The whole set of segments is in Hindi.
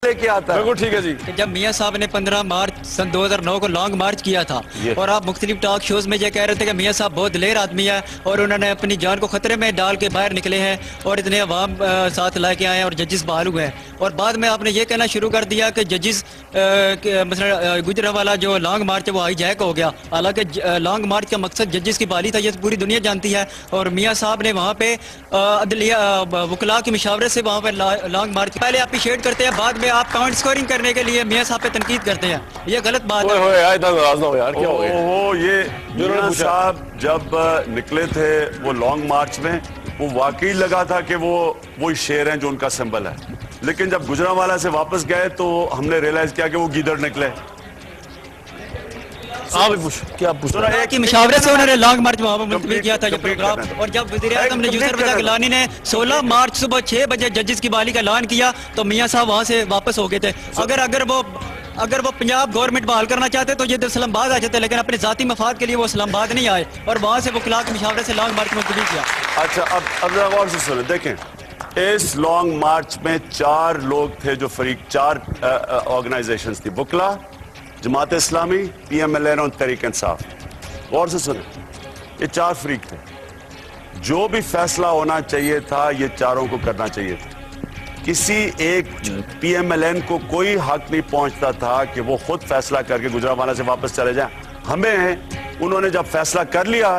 लेके आता है। बिल्कुल ठीक है जी। जब मियाँ साहब ने 15 मार्च सन 2009 को लॉन्ग मार्च किया था और आप मुख्तलिफ टॉक शोज में ये कह रहे थे कि मियाँ साहब बहुत दिलेर आदमी है और उन्होंने अपनी जान को खतरे में डाल के बाहर निकले हैं और इतने अवाम साथ ला के आए हैं और जजेस बहाल हुए हैं, और बाद में आपने ये कहना शुरू कर दिया कि जजेस मतलब गुजरांवाला जो लॉन्ग मार्च है वो हाईजैक हो गया। हालांकि लॉन्ग मार्च का मकसद जजेस की बहाली था, ये पूरी दुनिया जानती है। और मियाँ साहब ने वहाँ पे वकला की मशावरे से वहाँ पर लॉन्ग मार्च पहले अप्रिशिएट करते हैं, बाद में आप पॉइंट स्कोरिंग करने के लिए मियाँ साहब पे तनकीद करते हैं। ये गलत बात है। नाराज ना हो यार, क्या हो गया? ओहो, ये मियाँ साहब जब निकले थे वो लॉन्ग मार्च में, वो वाकई लगा था कि वो शेर हैं जो उनका सिंबल है, लेकिन जब गुजरांवाला से वापस गए तो हमने रियलाइज किया कि वो गीदड़ निकले। की मशावरे से उन्होंने लॉन्ग मार्च वहाँ पर मुलतवी किया था ये प्रोग्राम। और जब वज़ीर-ए-आज़म ने यूसुफ रज़ा गिलानी ने 16 मार्च सुबह 6 बजे जजेस की बहाली का ऐलान किया तो मियाँ साहब वहाँ से वापस हो गए थे। अगर वो पंजाब गवर्नमेंट बहाल करना चाहते तो ये इस्लामाबाद आ जाते, लेकिन अपने जाती मफाद के लिए वो इस्लामाबाद नहीं आए और वहाँ से वकला के मशावरे से लॉन्ग मार्च मुलतवी किया। अच्छा, अब जरा गौर से सुने, देखें इस लॉन्ग मार्च में 4 लोग थे जो फरीक, 4 ऑर्गेनाइजेशंस थी, वकला, जमात इस्लामी, PMLN और तहरीक इंसाफ। गौर से सुने, ये 4 फरीक थे। जो भी फैसला होना चाहिए था ये चारों को करना चाहिए था। किसी एक PMLN को कोई हक नहीं पहुंचता था कि वो खुद फैसला करके गुजरांवाला से वापस चले जाएं। हमें उन्होंने जब फैसला कर लिया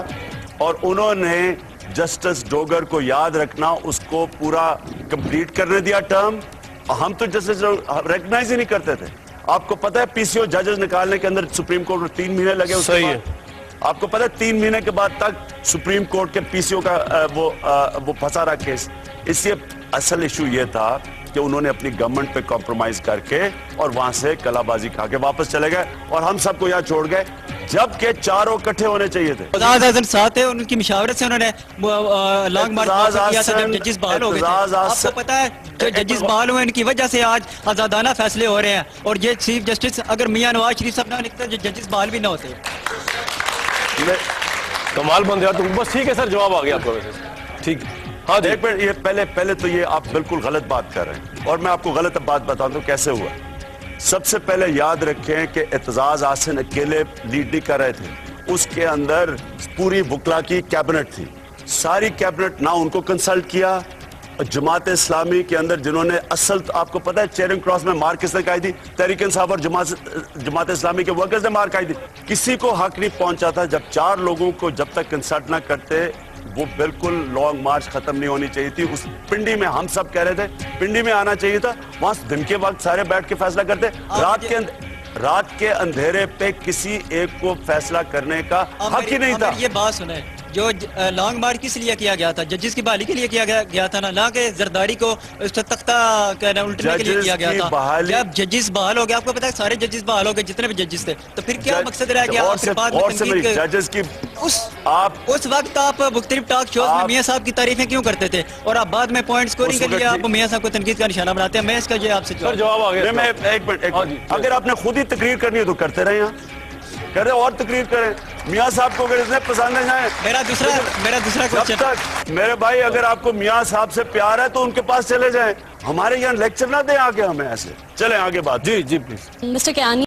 और उन्होंने जस्टिस डोगर को याद रखना, उसको पूरा कंप्लीट करने दिया टर्म, हम तो जस्टिस रिकॉग्नाइज ही नहीं करते थे। आपको पता है PCO जजेस निकालने के अंदर सुप्रीम कोर्ट में 3 महीने लगे। सही है। आपको पता है 3 महीने के बाद तक सुप्रीम कोर्ट के PCO का वो फंसा रहा केस। इसलिए असल इशू ये था कि उन्होंने अपनी गवर्नमेंट पे कॉम्प्रोमाइज करके और वहां से कलाबाजी खा के वापस चले गए और हम सबको यहाँ छोड़ गए, जबकि चारों इकट्ठे होने चाहिए थे। साथ है उनकी मशावरत से उन्होंने लॉन्ग मार्च किया था जब जजेस बहाल हो गए थे। आपको पता है जो जजेस बहाल हुए इनकी वजह से आज आजादाना फैसले हो रहे हैं। और ये चीफ जस्टिस अगर मियां नवाज शरीफ साहब ना लिखते जो जजेस बहाल भी ना होते। कमाल बंद यार तुम। बस ठीक है सर, जवाब आ गया आपका वैसे। ठीक है, हाँ जी। एक मिनट, ये पहले तो ये आप बिल्कुल गलत बात कर रहे हैं और मैं आपको गलत बात बताता हूं कैसे हुआ। सबसे पहले याद रखें कि एतजाज आसिन अकेले लीड नहीं कर रहे थे, उसके अंदर पूरी वकला की कैबिनेट थी। सारी कैबिनेट ना उनको कंसल्ट किया। जमात इस्लामी के अंदर जिन्होंने असल, आपको पता है चेयरिंग क्रॉस में मार किसने खाई थी? तहरीक इंसाफ और जमात इस्लामी के वर्कर्स ने मार खाई थी। किसी को हक नहीं पहुंचा था। जब 4 लोगों को जब तक कंसल्ट ना करते वो बिल्कुल लॉन्ग मार्च खत्म नहीं होनी चाहिए थी। उस पिंडी में हम सब कह रहे थे पिंडी में आना चाहिए था, वहां दिन के वक्त सारे बैठ के फैसला करते। रात के अंधेरे पे किसी एक को फैसला करने का हक ही नहीं था। ये बात सुने, जो लॉन्ग मार्च किस लिए किया गया था? जजेस की बहाली के लिए किया गया था ना कि जरदारी को उसका तख्ता उल्टने के लिए किया गया था। जब जजेस बहाल हो गए, आपको पता है सारे जजेस बहाल हो गए जितने भी जजेस थे, तो फिर क्या मकसद रह गया? जजेस की उस वक्त आप मुख्तलिफ टॉक शोज में मियाँ साहब की तारीफें क्यों करते थे और आप बाद में पॉइंट स्कोरिंग के लिए आप मियाँ साहब को तनकीद का निशाना बनाते हैं? मैं इसका ये आपसे जवाब आ गया। मैं एक मिनट, अगर आपने खुद ही तकरीर करनी है तो करते रहे, यहाँ करे और तकरीर करें। मियाँ साहब को अगर इतने पसंद है जाए। मेरा दूसरा क्वेश्चन, मेरे भाई अगर आपको मियाँ साहब से प्यार है तो उनके पास चले जाएं, हमारे यहाँ लेक्चर ना दें आगे हमें ऐसे। चलें आगे बात। जी प्लीज। मिस्टर कियानी।